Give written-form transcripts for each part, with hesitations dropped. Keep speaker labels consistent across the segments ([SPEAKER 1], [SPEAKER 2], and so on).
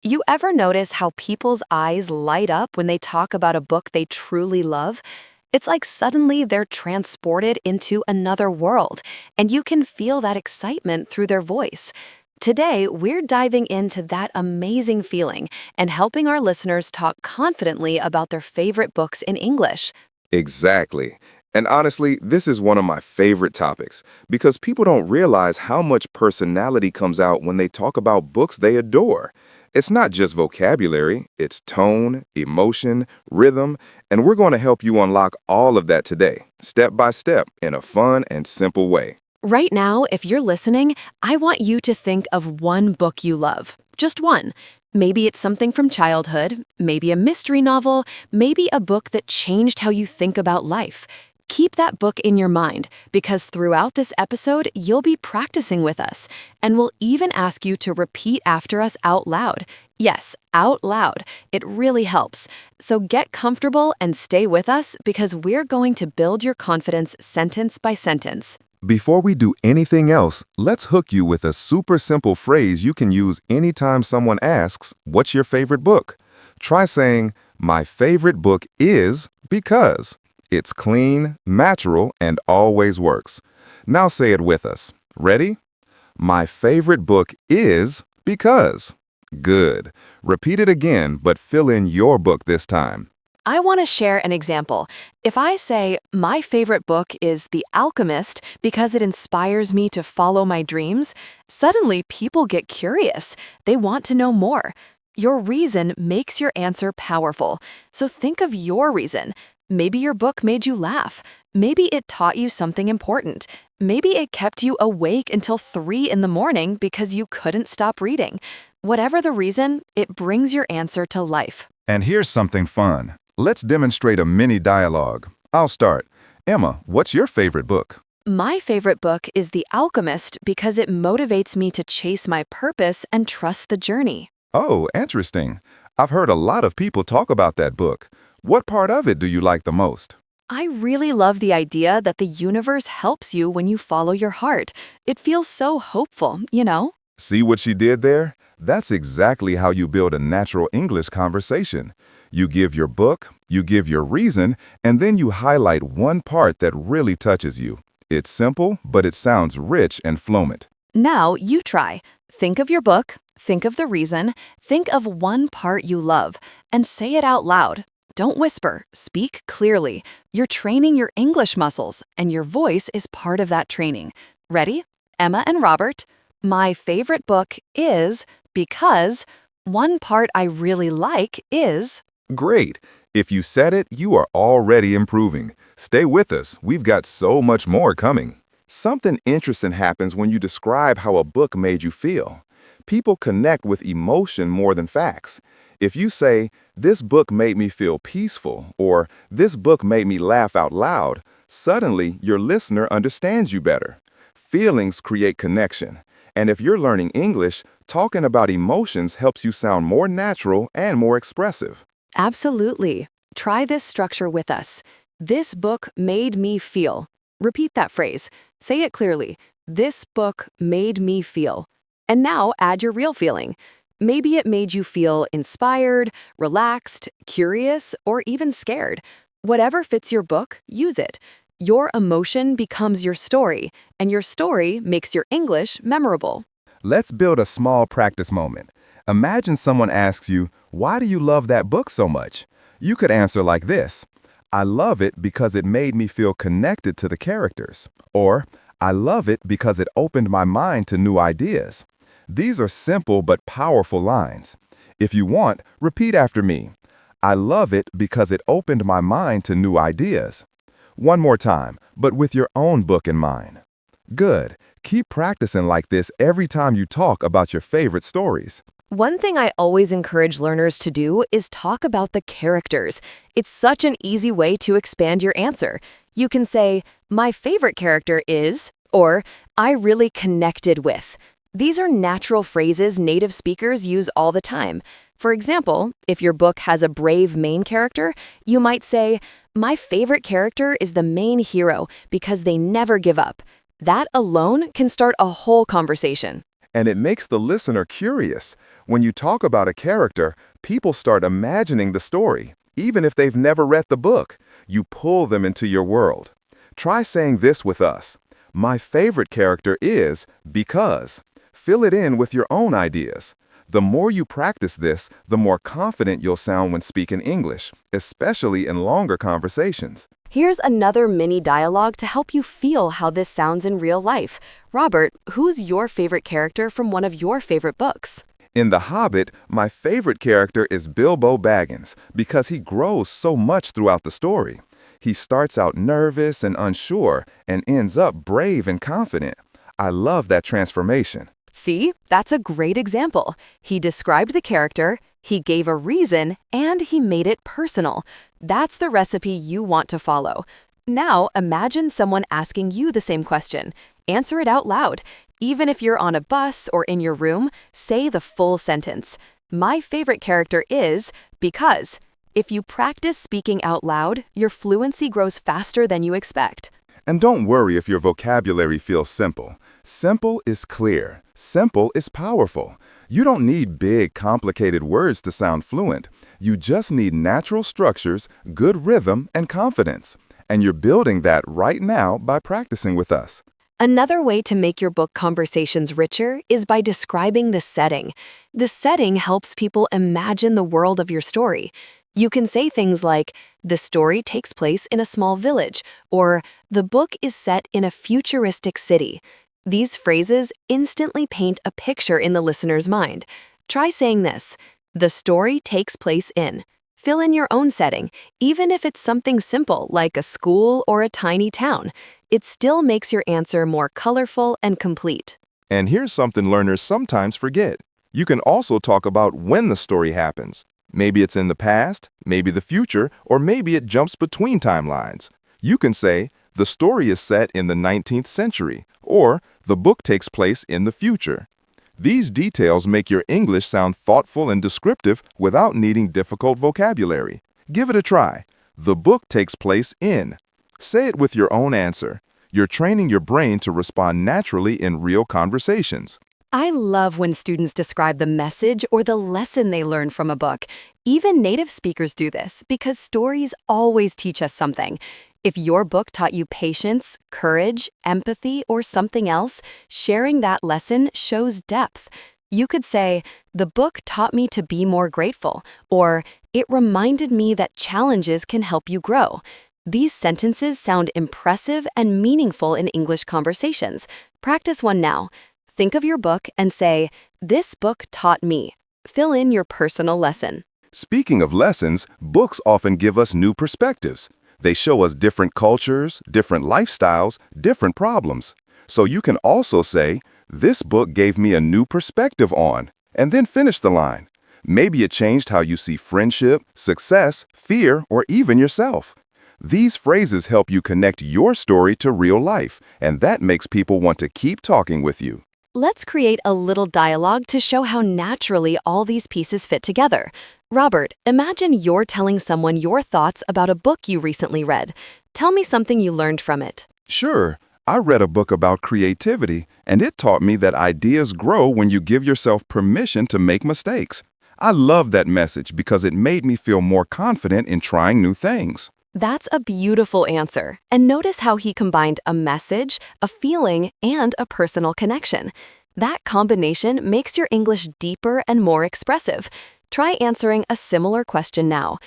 [SPEAKER 1] You ever notice how people's eyes light up when they talk about a book they truly love? It's like suddenly they're transported into another world, and you can feel that excitement through their voice. Today, we're diving into that amazing feeling and helping our listeners talk confidently about their favorite books in English.
[SPEAKER 2] Exactly. And honestly, this is one of my favorite topics because people don't realize how much personality comes out when they talk about books they adore. It's not just vocabulary, it's tone, emotion, rhythm, and we're going to help you unlock all of that today, step by step, in a fun and simple way.
[SPEAKER 1] Right now, if you're listening, I want you to think of one book you love. Just one. Maybe it's something from childhood, maybe a mystery novel, maybe a book that changed how you think about life. Keep that book in your mind because throughout this episode, you'll be practicing with us, and we'll even ask you to repeat after us out loud. Yes, out loud. It really helps. So get comfortable and stay with us because we're going to build your confidence sentence by sentence.
[SPEAKER 2] Before we do anything else, let's hook you with a super simple phrase you can use anytime someone asks, "What's your favorite book?" Try saying, "My favorite book is because." It's clean, natural, and always works. Now say it with us. Ready? My favorite book is because. Good. Repeat it again, but fill in your book this time.
[SPEAKER 1] I want to share an example. If I say, my favorite book is The Alchemist because it inspires me to follow my dreams, suddenly people get curious. They want to know more. Your reason makes your answer powerful. So think of your reason. Maybe your book made you laugh. Maybe it taught you something important. Maybe it kept you awake until 3 in the morning because you couldn't stop reading. Whatever the reason, it brings your answer to life.
[SPEAKER 2] And here's something fun. Let's demonstrate a mini dialogue. I'll start. Emma, what's your favorite book?
[SPEAKER 1] My favorite book is The Alchemist because it motivates me to chase my purpose and trust the journey.
[SPEAKER 2] Oh, interesting. I've heard a lot of people talk about that book. What part of it do you like the most?
[SPEAKER 1] I really love the idea that the universe helps you when you follow your heart. It feels so hopeful, you know?
[SPEAKER 2] See what she did there? That's exactly how you build a natural English conversation. You give your book, you give your reason, and then you highlight one part that really touches you. It's simple, but it sounds rich and fluent.
[SPEAKER 1] Now you try. Think of your book, think of the reason, think of one part you love, and say it out loud. Don't whisper, speak clearly. You're training your English muscles, and your voice is part of that training. Ready? Emma and Robert, my favorite book is because one part I really like is.
[SPEAKER 2] Great. If you said it, you are already improving. Stay with us. We've got so much more coming. Something interesting happens when you describe how a book made you feel. People connect with emotion more than facts. If you say, "This book made me feel peaceful," or "This book made me laugh out loud," suddenly your listener understands you better. Feelings create connection. And if you're learning English, talking about emotions helps you sound more natural and more expressive.
[SPEAKER 1] Absolutely. Try this structure with us. This book made me feel. Repeat that phrase. Say it clearly. This book made me feel. And now add your real feeling. Maybe it made you feel inspired, relaxed, curious, or even scared. Whatever fits your book, use it. Your emotion becomes your story, and your story makes your English memorable.
[SPEAKER 2] Let's build a small practice moment. Imagine someone asks you, "Why do you love that book so much?" You could answer like this: "I love it because it made me feel connected to the characters." Or, "I love it because it opened my mind to new ideas." These are simple but powerful lines. If you want, repeat after me. I love it because it opened my mind to new ideas. One more time, but with your own book in mind. Good. Keep practicing like this every time you talk about your favorite stories.
[SPEAKER 1] One thing I always encourage learners to do is talk about the characters. It's such an easy way to expand your answer. You can say, my favorite character is, or I really connected with. These are natural phrases native speakers use all the time. For example, if your book has a brave main character, you might say, my favorite character is the main hero because they never give up. That alone can start a whole conversation.
[SPEAKER 2] And it makes the listener curious. When you talk about a character, people start imagining the story, even if they've never read the book. You pull them into your world. Try saying this with us. My favorite character is because. Fill it in with your own ideas. The more you practice this, the more confident you'll sound when speaking English, especially in longer conversations.
[SPEAKER 1] Here's another mini dialogue to help you feel how this sounds in real life. Robert, who's your favorite character from one of your favorite books?
[SPEAKER 2] In The Hobbit, my favorite character is Bilbo Baggins because he grows so much throughout the story. He starts out nervous and unsure and ends up brave and confident. I love that transformation.
[SPEAKER 1] See, that's a great example. He described the character, he gave a reason, and he made it personal. That's the recipe you want to follow. Now, imagine someone asking you the same question. Answer it out loud. Even if you're on a bus or in your room, say the full sentence. My favorite character is because. If you practice speaking out loud, your fluency grows faster than you expect.
[SPEAKER 2] And don't worry if your vocabulary feels simple. Simple is clear. Simple is powerful. You don't need big, complicated words to sound fluent. You just need natural structures, good rhythm, and confidence. And you're building that right now by practicing with us.
[SPEAKER 1] Another way to make your book conversations richer is by describing the setting. The setting helps people imagine the world of your story. You can say things like, the story takes place in a small village, or the book is set in a futuristic city. These phrases instantly paint a picture in the listener's mind. Try saying this, the story takes place in. Fill in your own setting, even if it's something simple like a school or a tiny town. It still makes your answer more colorful and complete.
[SPEAKER 2] And here's something learners sometimes forget. You can also talk about when the story happens. Maybe it's in the past, maybe the future, or maybe it jumps between timelines. You can say, the story is set in the 19th century, or the book takes place in the future. These details make your English sound thoughtful and descriptive without needing difficult vocabulary. Give it a try. The book takes place in. Say it with your own answer. You're training your brain to respond naturally in real conversations.
[SPEAKER 1] I love when students describe the message or the lesson they learn from a book. Even native speakers do this because stories always teach us something. If your book taught you patience, courage, empathy, or something else, sharing that lesson shows depth. You could say, the book taught me to be more grateful, or it reminded me that challenges can help you grow. These sentences sound impressive and meaningful in English conversations. Practice one now. Think of your book and say, this book taught me. Fill in your personal lesson.
[SPEAKER 2] Speaking of lessons, books often give us new perspectives. They show us different cultures, different lifestyles, different problems. So you can also say, this book gave me a new perspective on, and then finish the line. Maybe it changed how you see friendship, success, fear, or even yourself. These phrases help you connect your story to real life, and that makes people want to keep talking with you.
[SPEAKER 1] Let's create a little dialogue to show how naturally all these pieces fit together. Robert, imagine you're telling someone your thoughts about a book you recently read. Tell me something you learned from it.
[SPEAKER 2] Sure, I read a book about creativity, and it taught me that ideas grow when you give yourself permission to make mistakes. I love that message because it made me feel more confident in trying new things.
[SPEAKER 1] That's a beautiful answer. And notice how he combined a message, a feeling, and a personal connection. That combination makes your English deeper and more expressive. Try answering a similar question now.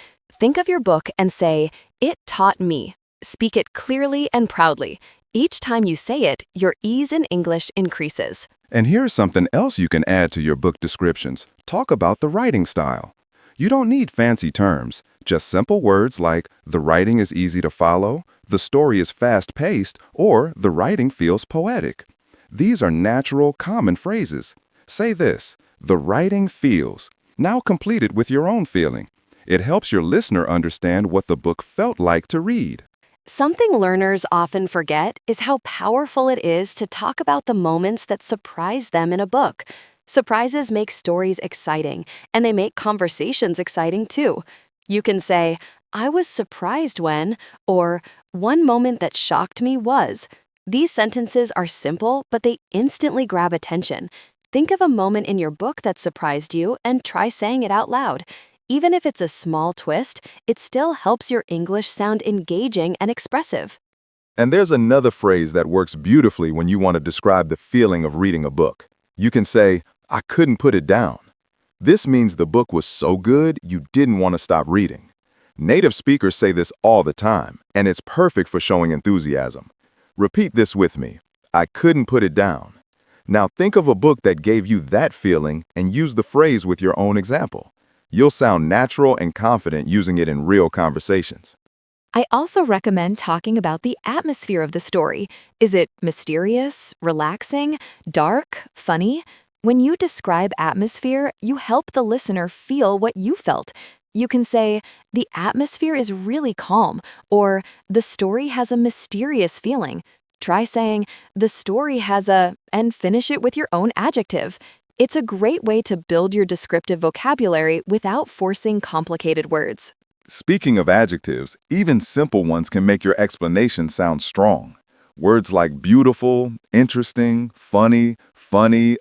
[SPEAKER 1] Think of your book and say, it taught me. Speak it clearly and proudly. Each time you say it, your ease in English increases.
[SPEAKER 2] And here's something else you can add to your book descriptions. Talk about the writing style. You don't need fancy terms, just simple words like, the writing is easy to follow, the story is fast-paced, or the writing feels poetic. These are natural, common phrases. Say this, the writing feels. Now complete it with your own feeling. It helps your listener understand what the book felt like to read.
[SPEAKER 1] Something learners often forget is how powerful it is to talk about the moments that surprise them in a book. Surprises make stories exciting, and they make conversations exciting too. You can say, I was surprised when, or one moment that shocked me was. These sentences are simple, but they instantly grab attention. Think of a moment in your book that surprised you and try saying it out loud. Even if it's a small twist, it still helps your English sound engaging and expressive.
[SPEAKER 2] And there's another phrase that works beautifully when you want to describe the feeling of reading a book. You can say, I couldn't put it down. This means the book was so good you didn't want to stop reading. Native speakers say this all the time, and it's perfect for showing enthusiasm. Repeat this with me. I couldn't put it down. Now think of a book that gave you that feeling and use the phrase with your own example. You'll sound natural and confident using it in real conversations.
[SPEAKER 1] I also recommend talking about the atmosphere of the story. Is it mysterious, relaxing, dark, funny? When you describe atmosphere, you help the listener feel what you felt. You can say, the atmosphere is really calm, or the story has a mysterious feeling. Try saying, the story has a, and finish it with your own adjective. It's a great way to build your descriptive vocabulary without forcing complicated words.
[SPEAKER 2] Speaking of adjectives, even simple ones can make your explanation sound strong. Words like beautiful, interesting, funny,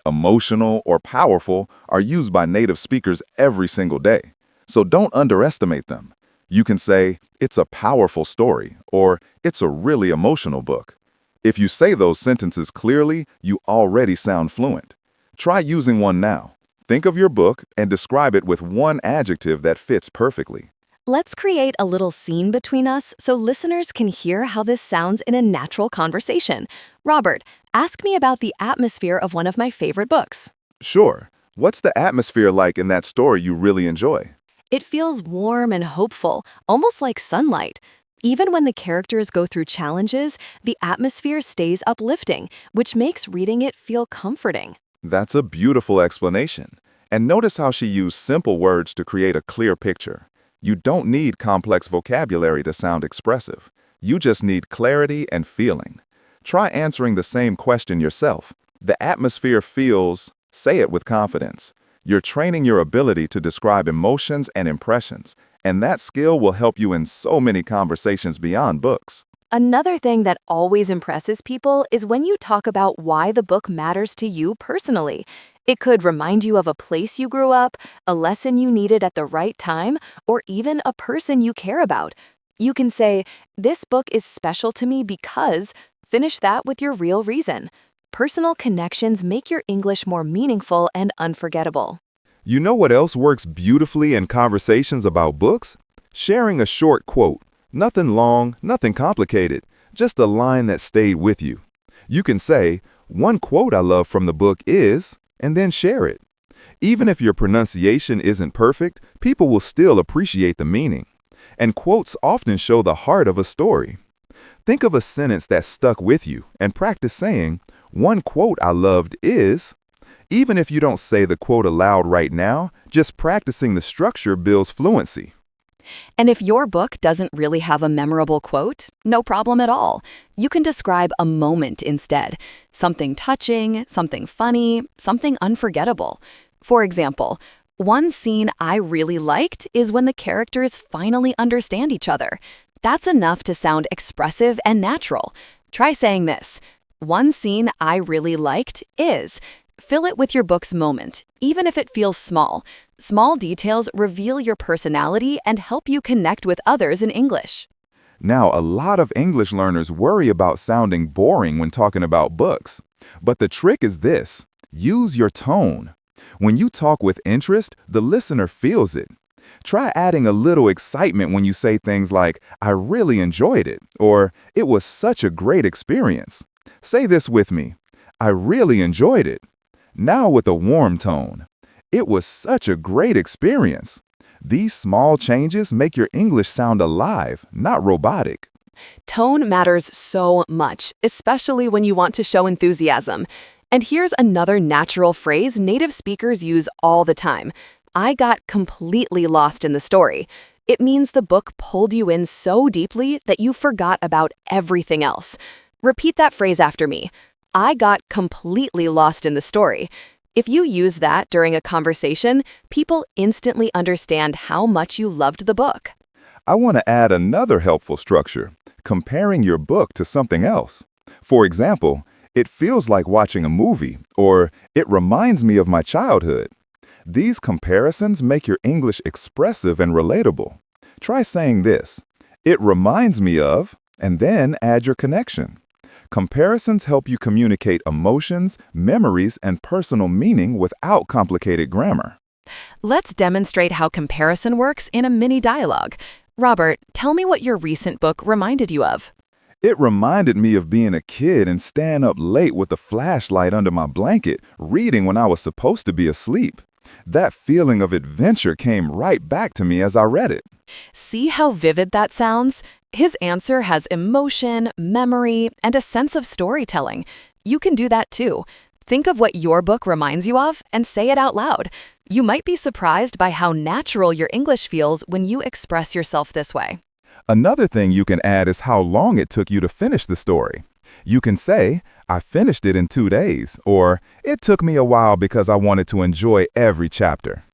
[SPEAKER 2] emotional, or powerful are used by native speakers every single day. So don't underestimate them. You can say, it's a powerful story, or it's a really emotional book. If you say those sentences clearly, you already sound fluent. Try using one now. Think of your book and describe it with one adjective that fits perfectly.
[SPEAKER 1] Let's create a little scene between us so listeners can hear how this sounds in a natural conversation. Robert, ask me about the atmosphere of one of my favorite books.
[SPEAKER 2] Sure. What's the atmosphere like in that story you really enjoy?
[SPEAKER 1] It feels warm and hopeful, almost like sunlight. Even when the characters go through challenges, the atmosphere stays uplifting, which makes reading it feel comforting.
[SPEAKER 2] That's a beautiful explanation. And notice how she used simple words to create a clear picture. You don't need complex vocabulary to sound expressive. You just need clarity and feeling. Try answering the same question yourself. The atmosphere feels, say it with confidence. You're training your ability to describe emotions and impressions, and that skill will help you in so many conversations beyond books.
[SPEAKER 1] Another thing that always impresses people is when you talk about why the book matters to you personally. It could remind you of a place you grew up, a lesson you needed at the right time, or even a person you care about. You can say, this book is special to me because, finish that with your real reason. Personal connections make your English more meaningful and unforgettable.
[SPEAKER 2] You know what else works beautifully in conversations about books? Sharing a short quote. Nothing long, nothing complicated, just a line that stayed with you. You can say, one quote I love from the book is, and then share it. Even if your pronunciation isn't perfect, people will still appreciate the meaning. And quotes often show the heart of a story. Think of a sentence that stuck with you and practice saying, one quote I loved is. Even if you don't say the quote aloud right now, just practicing the structure builds fluency.
[SPEAKER 1] And if your book doesn't really have a memorable quote, no problem at all. You can describe a moment instead. Something touching, something funny, something unforgettable. For example, one scene I really liked is when the characters finally understand each other. That's enough to sound expressive and natural. Try saying this. One scene I really liked is. Fill it with your book's moment, even if it feels small. Small details reveal your personality and help you connect with others in English.
[SPEAKER 2] Now, a lot of English learners worry about sounding boring when talking about books. But the trick is this: use your tone. When you talk with interest, the listener feels it. Try adding a little excitement when you say things like, I really enjoyed it, or it was such a great experience. Say this with me. I really enjoyed it. Now with a warm tone. It was such a great experience. These small changes make your English sound alive, not robotic.
[SPEAKER 1] Tone matters so much, especially when you want to show enthusiasm. And here's another natural phrase native speakers use all the time. I got completely lost in the story. It means the book pulled you in so deeply that you forgot about everything else. Repeat that phrase after me. I got completely lost in the story. If you use that during a conversation, people instantly understand how much you loved the book.
[SPEAKER 2] I want to add another helpful structure, comparing your book to something else. For example, It feels like watching a movie, or it reminds me of my childhood. These comparisons make your English expressive and relatable. Try saying this, it reminds me of, and then add your connection. Comparisons help you communicate emotions, memories, and personal meaning without complicated grammar.
[SPEAKER 1] Let's demonstrate how comparison works in a mini dialogue. Robert, tell me what your recent book reminded you of.
[SPEAKER 2] It reminded me of being a kid and staying up late with a flashlight under my blanket, reading when I was supposed to be asleep. That feeling of adventure came right back to me as I read it.
[SPEAKER 1] See how vivid that sounds? His answer has emotion, memory, and a sense of storytelling. You can do that too. Think of what your book reminds you of and say it out loud. You might be surprised by how natural your English feels when you express yourself this way.
[SPEAKER 2] Another thing you can add is how long it took you to finish the story. You can say, I finished it in 2 days, or it took me a while because I wanted to enjoy every chapter.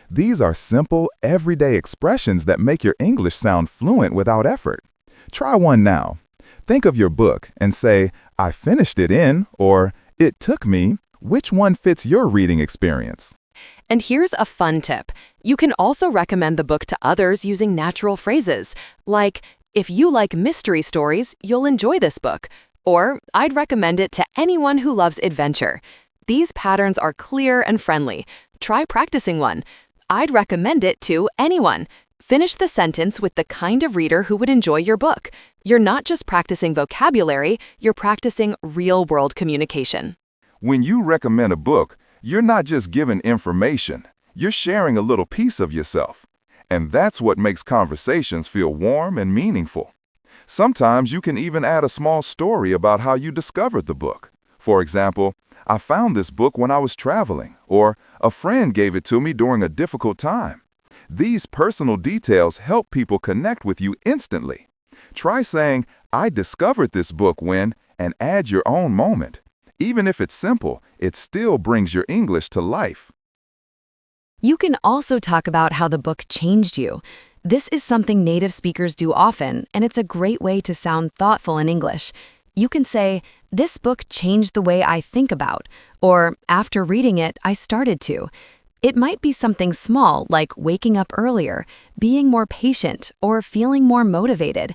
[SPEAKER 2] These are simple, everyday expressions that make your English sound fluent without effort. Try one now. Think of your book and say, I finished it in, or it took me. Which one fits your reading experience?
[SPEAKER 1] And here's a fun tip. You can also recommend the book to others using natural phrases, like, if you like mystery stories, you'll enjoy this book, or I'd recommend it to anyone who loves adventure. These patterns are clear and friendly. Try practicing one. I'd recommend it to anyone. Finish the sentence with the kind of reader who would enjoy your book. You're not just practicing vocabulary, you're practicing real-world communication.
[SPEAKER 2] When you recommend a book, you're not just giving information, you're sharing a little piece of yourself. And that's what makes conversations feel warm and meaningful. Sometimes you can even add a small story about how you discovered the book. For example, I found this book when I was traveling, or a friend gave it to me during a difficult time. These personal details help people connect with you instantly. Try saying, I discovered this book when, and add your own moment. Even if it's simple, it still brings your English to life.
[SPEAKER 1] You can also talk about how the book changed you. This is something native speakers do often, and it's a great way to sound thoughtful in English. You can say, this book changed the way I think about, or after reading it, I started to. It might be something small like waking up earlier, being more patient, or feeling more motivated.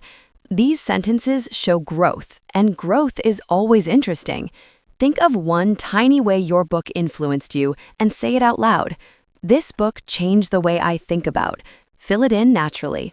[SPEAKER 1] These sentences show growth, and growth is always interesting. Think of one tiny way your book influenced you and say it out loud. This book changed the way I think about. Fill it in naturally.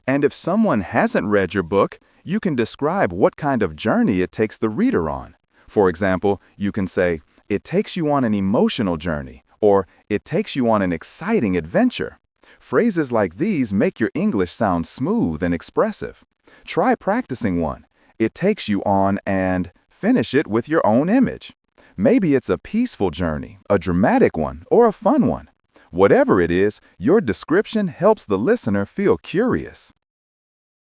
[SPEAKER 2] And if someone hasn't read your book, you can describe what kind of journey it takes the reader on. For example, you can say, it takes you on an emotional journey, or it takes you on an exciting adventure. Phrases like these make your English sound smooth and expressive. Try practicing one. It takes you on and finish it with your own image. Maybe it's a peaceful journey, a dramatic one, or a fun one. Whatever it is, your description helps the listener feel curious.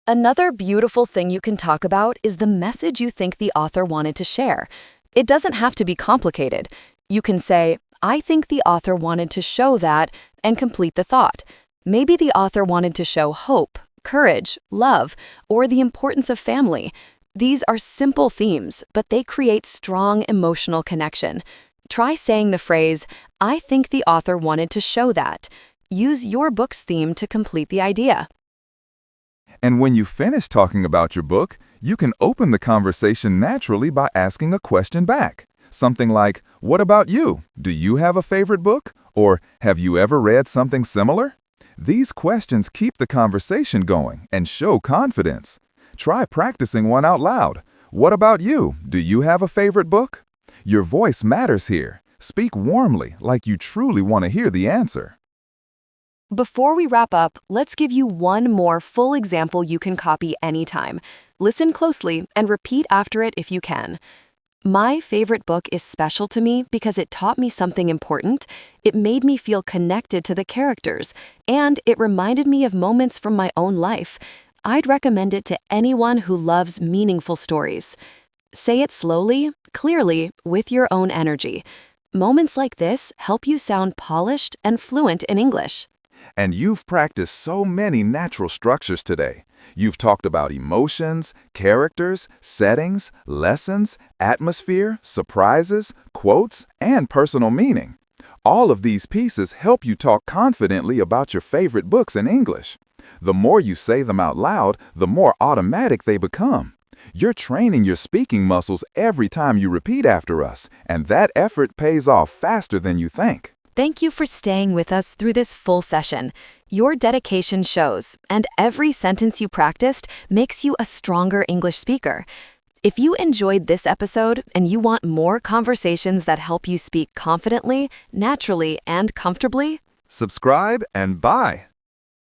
[SPEAKER 1] Another beautiful thing you can talk about is the message you think the author wanted to share. It doesn't have to be complicated. You can say, I think the author wanted to show that, and complete the thought. Maybe the author wanted to show hope, courage, love, or the importance of family. These are simple themes, but they create strong emotional connection. Try saying the phrase, I think the author wanted to show that. Use your book's theme to complete the idea.
[SPEAKER 2] And when you finish talking about your book, you can open the conversation naturally by asking a question back. Something like, what about you? Do you have a favorite book? Or have you ever read something similar? These questions keep the conversation going and show confidence. Try practicing one out loud. What about you? Do you have a favorite book? Your voice matters here. Speak warmly, like you truly want to hear the answer.
[SPEAKER 1] Before we wrap up, let's give you one more full example you can copy anytime. Listen closely and repeat after it if you can. My favorite book is special to me because it taught me something important, it made me feel connected to the characters, and it reminded me of moments from my own life. I'd recommend it to anyone who loves meaningful stories. Say it slowly, clearly, with your own energy. Moments like this help you sound polished and fluent in English.
[SPEAKER 2] And you've practiced so many natural structures today. You've talked about emotions, characters, settings, lessons, atmosphere, surprises, quotes, and personal meaning. All of these pieces help you talk confidently about your favorite books in English. The more you say them out loud, the more automatic they become. You're training your speaking muscles every time you repeat after us, and that effort pays off faster than you think.
[SPEAKER 1] Thank you for staying with us through this full session. Your dedication shows, and every sentence you practiced makes you a stronger English speaker. If you enjoyed this episode and you want more conversations that help you speak confidently, naturally, and comfortably,
[SPEAKER 2] Subscribe and bye.